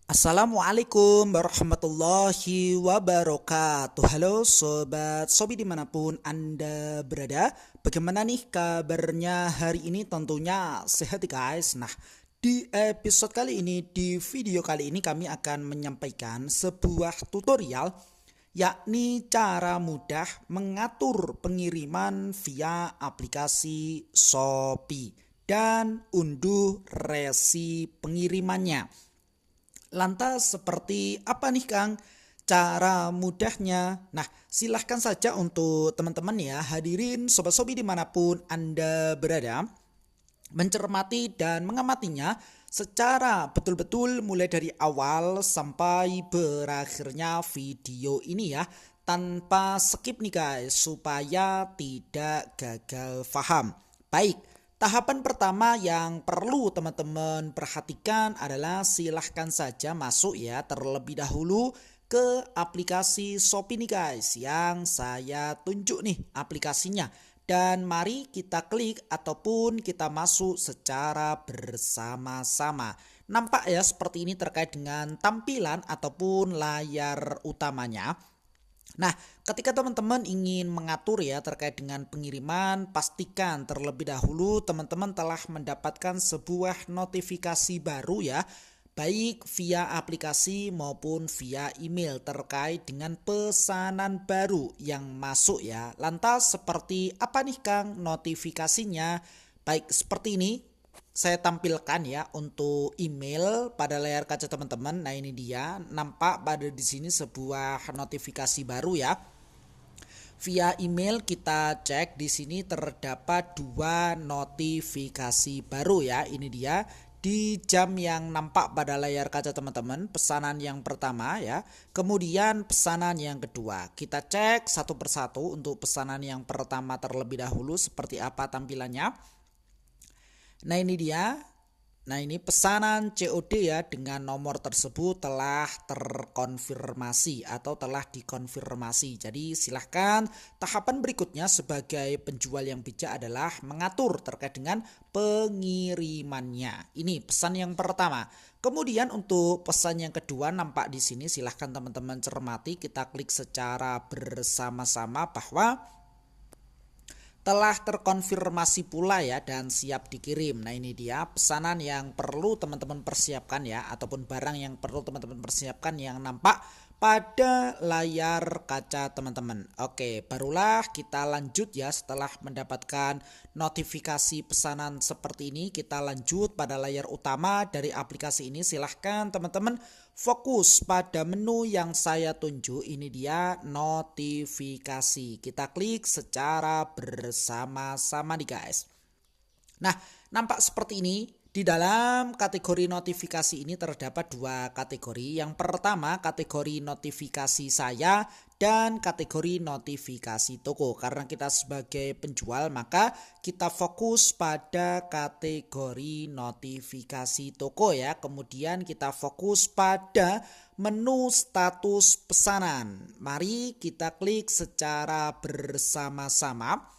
Assalamualaikum warahmatullahi wabarakatuh. Halo sobat Sobi dimanapun Anda berada. Bagaimana nih kabarnya hari ini? Tentunya sehat ya guys. Nah, di episode kali ini, di video kali ini kami akan menyampaikan sebuah tutorial, yakni cara mudah mengatur pengiriman via aplikasi Shopee dan unduh resi pengirimannya. Lantas seperti apa nih Kang cara mudahnya? Nah, silahkan saja untuk teman-teman ya, hadirin Sobat Sobi dimanapun Anda berada, mencermati dan mengamatinya secara betul-betul mulai dari awal sampai berakhirnya video ini ya, tanpa skip nih guys, supaya tidak gagal paham. Baik, tahapan pertama yang perlu teman-teman perhatikan adalah silahkan saja masuk ya terlebih dahulu ke aplikasi Shopee nih guys, yang saya tunjuk nih aplikasinya. Dan mari kita klik ataupun kita masuk secara bersama-sama. Nampak ya seperti ini terkait dengan tampilan ataupun layar utamanya. Nah, ketika teman-teman ingin mengatur ya terkait dengan pengiriman, pastikan terlebih dahulu teman-teman telah mendapatkan sebuah notifikasi baru ya, baik via aplikasi maupun via email terkait dengan pesanan baru yang masuk ya. Lantas seperti apa nih Kang notifikasinya? Baik, seperti ini saya tampilkan ya untuk email pada layar kaca teman-teman. Nah, ini dia nampak pada di sini sebuah notifikasi baru ya. Via email kita cek di sini terdapat dua notifikasi baru ya. Ini dia di jam yang nampak pada layar kaca teman-teman, pesanan yang pertama ya, kemudian pesanan yang kedua. Kita cek satu persatu untuk pesanan yang pertama terlebih dahulu seperti apa tampilannya. Nah, ini dia. Nah, ini pesanan COD ya, dengan nomor tersebut telah terkonfirmasi atau telah dikonfirmasi. Jadi silahkan tahapan berikutnya sebagai penjual yang bijak adalah mengatur terkait dengan pengirimannya. Ini pesan yang pertama. Kemudian untuk pesan yang kedua nampak di sini, silahkan teman-teman cermati, kita klik secara bersama-sama bahwa telah terkonfirmasi pula ya dan siap dikirim. Nah, ini dia pesanan yang perlu teman-teman persiapkan ya, ataupun barang yang perlu teman-teman persiapkan yang nampak pada layar kaca teman-teman. Oke, barulah kita lanjut ya, setelah mendapatkan notifikasi pesanan seperti ini, kita lanjut pada layar utama dari aplikasi ini. Silahkan teman-teman fokus pada menu yang saya tunjuk. Ini dia notifikasi. Kita klik secara bersama-sama nih guys. Nah, nampak seperti ini. Di dalam kategori notifikasi ini terdapat dua kategori. Yang pertama kategori notifikasi saya dan kategori notifikasi toko. Karena kita sebagai penjual maka kita fokus pada kategori notifikasi toko ya. Kemudian kita fokus pada menu status pesanan. Mari kita klik secara bersama-sama.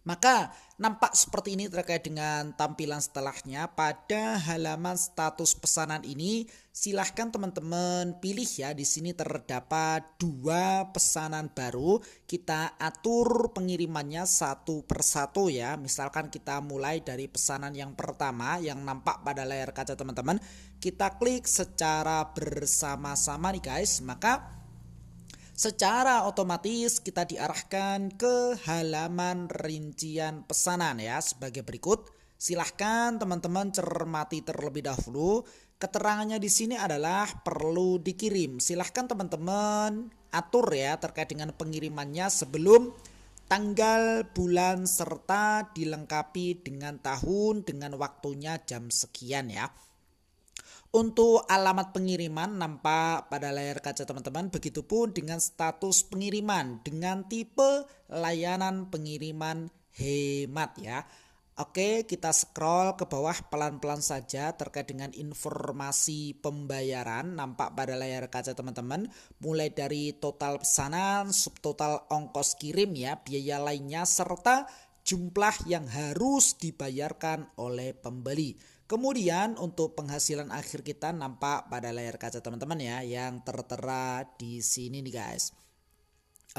Maka nampak seperti ini terkait dengan tampilan setelahnya. Pada halaman status pesanan ini silahkan teman-teman pilih ya. Di sini terdapat dua pesanan baru. Kita atur pengirimannya satu persatu ya. Misalkan kita mulai dari pesanan yang pertama yang nampak pada layar kaca teman-teman. Kita klik secara bersama-sama nih guys. Maka secara otomatis kita diarahkan ke halaman rincian pesanan ya sebagai berikut. Silahkan teman-teman cermati terlebih dahulu. Keterangannya di sini adalah perlu dikirim. Silahkan teman-teman atur ya terkait dengan pengirimannya sebelum tanggal, bulan, serta dilengkapi dengan tahun dengan waktunya jam sekian ya. Untuk alamat pengiriman nampak pada layar kaca teman-teman. Begitupun dengan status pengiriman dengan tipe layanan pengiriman hemat ya. Oke, kita scroll ke bawah pelan-pelan saja terkait dengan informasi pembayaran nampak pada layar kaca teman-teman. Mulai dari total pesanan, subtotal ongkos kirim ya, biaya lainnya serta jumlah yang harus dibayarkan oleh pembeli. Kemudian untuk penghasilan akhir kita nampak pada layar kaca teman-teman ya, yang tertera di sini nih guys.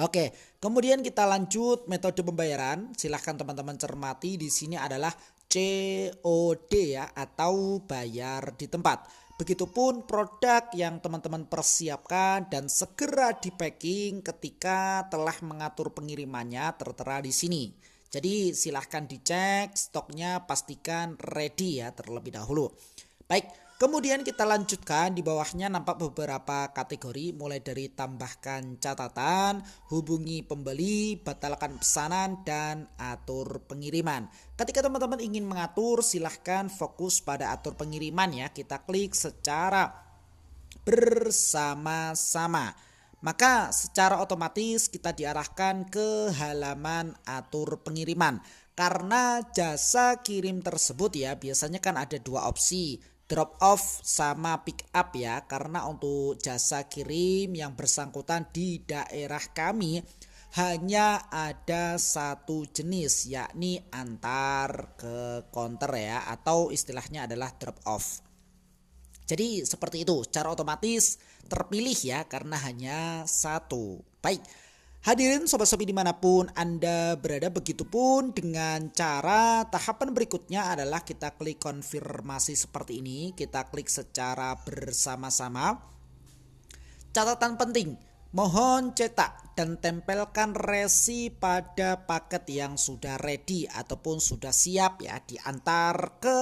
Oke, kemudian kita lanjut metode pembayaran. Silahkan teman-teman cermati, di sini adalah COD ya, atau bayar di tempat. Begitupun produk yang teman-teman persiapkan dan segera di packing ketika telah mengatur pengirimannya tertera di sini. Jadi silahkan dicek stoknya, pastikan ready ya terlebih dahulu. Baik, kemudian kita lanjutkan, di bawahnya nampak beberapa kategori, mulai dari tambahkan catatan, hubungi pembeli, batalkan pesanan, dan atur pengiriman. Ketika teman-teman ingin mengatur, silahkan fokus pada atur pengiriman ya. Kita klik secara bersama-sama. Maka secara otomatis kita diarahkan ke halaman atur pengiriman. Karena jasa kirim tersebut ya biasanya kan ada dua opsi, drop off sama pick up ya. Karena untuk jasa kirim yang bersangkutan di daerah kami hanya ada satu jenis, yakni antar ke counter ya, atau istilahnya adalah drop off. Jadi seperti itu, secara otomatis terpilih ya karena hanya satu. Baik, hadirin sobat-sobi dimanapun Anda berada, begitupun dengan cara tahapan berikutnya adalah kita klik konfirmasi seperti ini. Kita klik secara bersama-sama. Catatan penting, mohon cetak dan tempelkan resi pada paket yang sudah ready ataupun sudah siap ya, diantar ke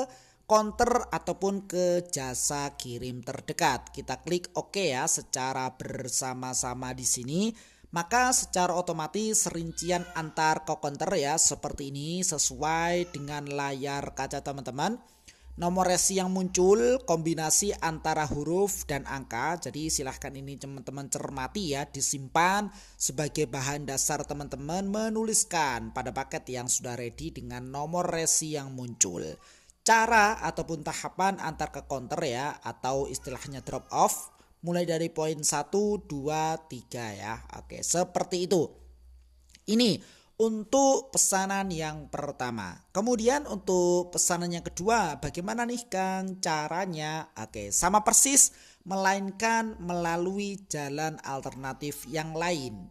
counter ataupun ke jasa kirim terdekat. Kita klik OK ya secara bersama-sama di sini. Maka secara otomatis rincian antar ke counter ya seperti ini sesuai dengan layar kaca teman-teman. Nomor resi yang muncul kombinasi antara huruf dan angka. Jadi silahkan ini teman-teman cermati ya, disimpan sebagai bahan dasar teman-teman menuliskan pada paket yang sudah ready dengan nomor resi yang muncul. Cara ataupun tahapan antar ke counter ya, atau istilahnya drop off, mulai dari poin 1, 2, 3 ya. Oke, seperti itu. Ini untuk pesanan yang pertama. Kemudian untuk pesanan yang kedua, bagaimana nih Kang caranya? Oke, sama persis, melainkan melalui jalan alternatif yang lain.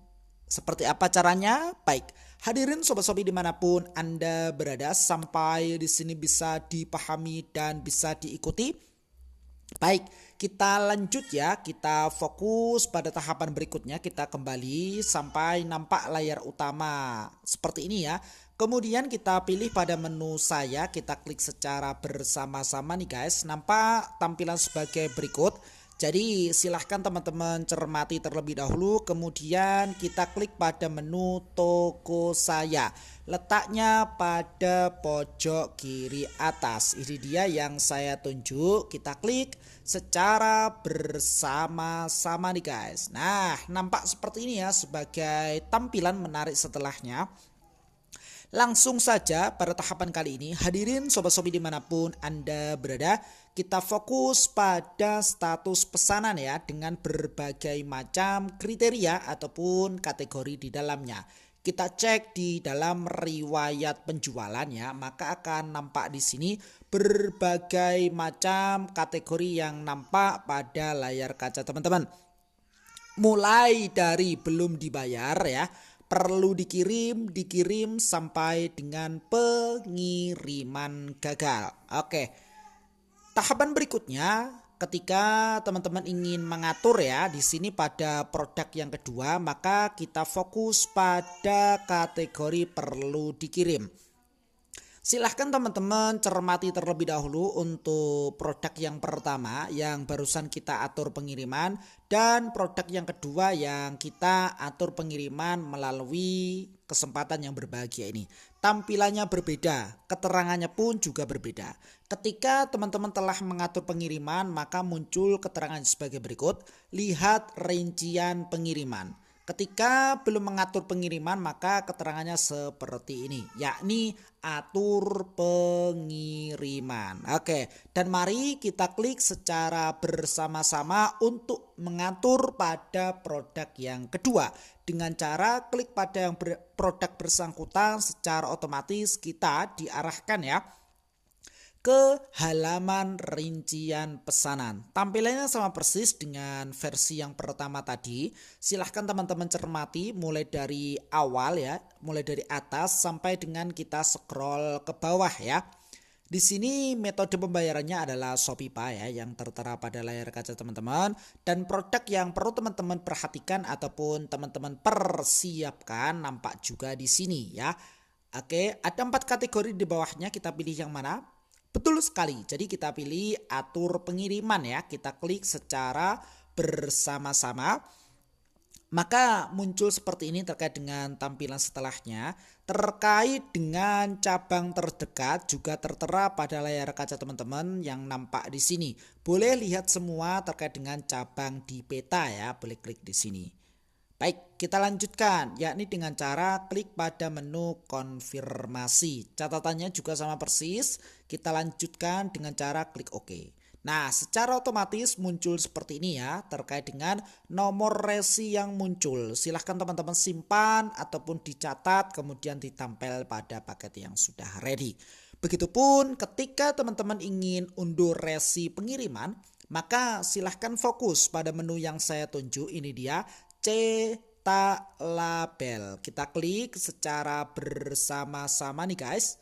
Seperti apa caranya? Baik, hadirin sobat-sobi dimanapun Anda berada, sampai di sini bisa dipahami dan bisa diikuti. Baik, kita lanjut ya, kita fokus pada tahapan berikutnya. Kita kembali sampai nampak layar utama seperti ini ya. Kemudian kita pilih pada menu saya, kita klik secara bersama-sama nih guys. Nampak tampilan sebagai berikut. Jadi silahkan teman-teman cermati terlebih dahulu. Kemudian kita klik pada menu toko saya. Letaknya pada pojok kiri atas. Ini dia yang saya tunjuk. Kita klik secara bersama-sama nih guys. Nah, nampak seperti ini ya sebagai tampilan menarik setelahnya. Langsung saja pada tahapan kali ini, hadirin sobat-sobi dimanapun Anda berada, kita fokus pada status pesanan ya, dengan berbagai macam kriteria ataupun kategori di dalamnya. Kita cek di dalam riwayat penjualan ya, maka akan nampak di sini berbagai macam kategori yang nampak pada layar kaca teman-teman. Mulai dari belum dibayar ya, perlu dikirim sampai dengan pengiriman gagal. Oke. Tahapan berikutnya ketika teman-teman ingin mengatur ya, di sini pada produk yang kedua, maka kita fokus pada kategori perlu dikirim. Silahkan teman-teman cermati terlebih dahulu untuk produk yang pertama yang barusan kita atur pengiriman, dan produk yang kedua yang kita atur pengiriman melalui kesempatan yang berbahagia ini. Tampilannya berbeda, keterangannya pun juga berbeda. Ketika teman-teman telah mengatur pengiriman, maka muncul keterangan sebagai berikut. Lihat rincian pengiriman. Ketika belum mengatur pengiriman, maka keterangannya seperti ini, yakni atur pengiriman. Oke, dan mari kita klik secara bersama-sama untuk mengatur pada produk yang kedua. Dengan cara klik pada yang produk bersangkutan, secara otomatis kita diarahkan ya ke halaman rincian pesanan. Tampilannya sama persis dengan versi yang pertama tadi. Silahkan teman-teman cermati mulai dari awal ya, mulai dari atas sampai dengan kita scroll ke bawah ya. Di sini metode pembayarannya adalah ShopeePay ya, yang tertera pada layar kaca teman-teman, dan produk yang perlu teman-teman perhatikan ataupun teman-teman persiapkan nampak juga di sini ya. Oke, ada 4 kategori di bawahnya, kita pilih yang mana? Betul sekali, jadi kita pilih atur pengiriman ya, kita klik secara bersama-sama. Maka muncul seperti ini terkait dengan tampilan setelahnya. Terkait dengan cabang terdekat juga tertera pada layar kaca teman-teman yang nampak di sini. Boleh lihat semua terkait dengan cabang di peta ya, boleh klik di sini. Baik, kita lanjutkan, yakni dengan cara klik pada menu konfirmasi. Catatannya juga sama persis, kita lanjutkan dengan cara klik OK. Nah, secara otomatis muncul seperti ini ya, terkait dengan nomor resi yang muncul. Silahkan teman-teman simpan ataupun dicatat, kemudian ditempel pada paket yang sudah ready. Begitupun ketika teman-teman ingin unduh resi pengiriman, maka silahkan fokus pada menu yang saya tunjuk, ini dia. Cetak label. Kita klik secara bersama-sama nih guys.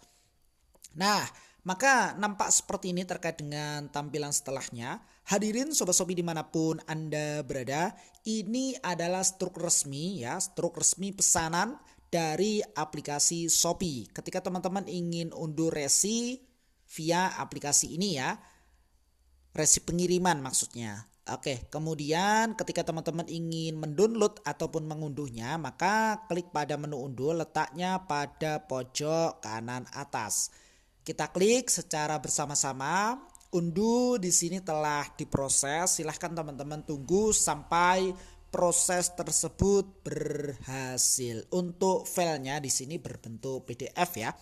Nah, maka nampak seperti ini terkait dengan tampilan setelahnya. Hadirin Sobat Shopee dimanapun Anda berada, ini adalah struk resmi ya, struk resmi pesanan dari aplikasi Shopee. Ketika teman-teman ingin unduh resi via aplikasi ini ya, resi pengiriman maksudnya. Oke, kemudian ketika teman-teman ingin mendownload ataupun mengunduhnya, maka klik pada menu unduh, letaknya pada pojok kanan atas. Kita klik secara bersama-sama. Unduh di sini telah diproses. Silahkan teman-teman tunggu sampai proses tersebut berhasil. Untuk filenya di sini berbentuk PDF ya.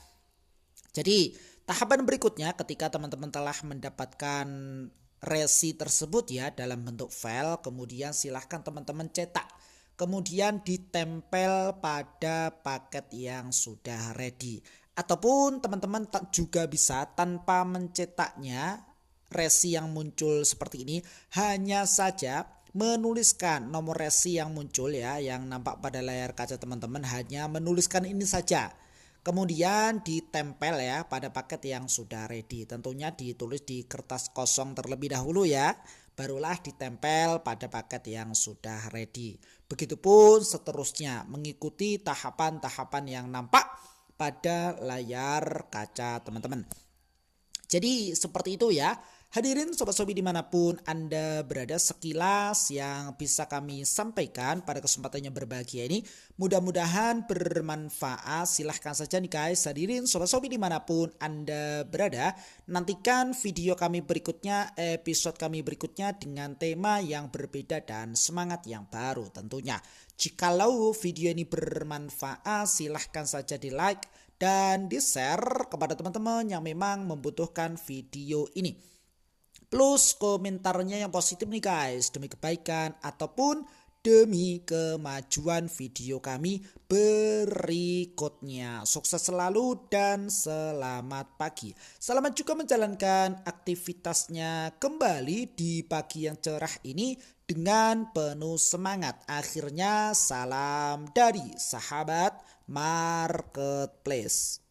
Jadi tahapan berikutnya ketika teman-teman telah mendapatkan resi tersebut ya dalam bentuk file, kemudian silahkan teman-teman cetak, kemudian ditempel pada paket yang sudah ready. Ataupun teman-teman juga bisa tanpa mencetaknya resi yang muncul seperti ini, hanya saja menuliskan nomor resi yang muncul ya, yang nampak pada layar kaca teman-teman, hanya menuliskan ini saja. Kemudian ditempel ya pada paket yang sudah ready. Tentunya ditulis di kertas kosong terlebih dahulu ya. Barulah ditempel pada paket yang sudah ready. Begitupun seterusnya mengikuti tahapan-tahapan yang nampak pada layar kaca teman-teman. Jadi seperti itu ya. Hadirin Sobat Shopee dimanapun Anda berada, sekilas yang bisa kami sampaikan pada kesempatan yang berbahagia ini. Mudah-mudahan bermanfaat. Silahkan saja nih guys, hadirin Sobat Shopee dimanapun Anda berada. Nantikan video kami berikutnya, episode kami berikutnya dengan tema yang berbeda dan semangat yang baru tentunya. Jikalau video ini bermanfaat, silahkan saja di like dan di share kepada teman-teman yang memang membutuhkan video ini. Plus komentarnya yang positif nih guys, demi kebaikan ataupun demi kemajuan video kami berikutnya. Sukses selalu dan selamat pagi. Selamat juga menjalankan aktivitasnya kembali di pagi yang cerah ini dengan penuh semangat. Akhirnya salam dari sahabat marketplace.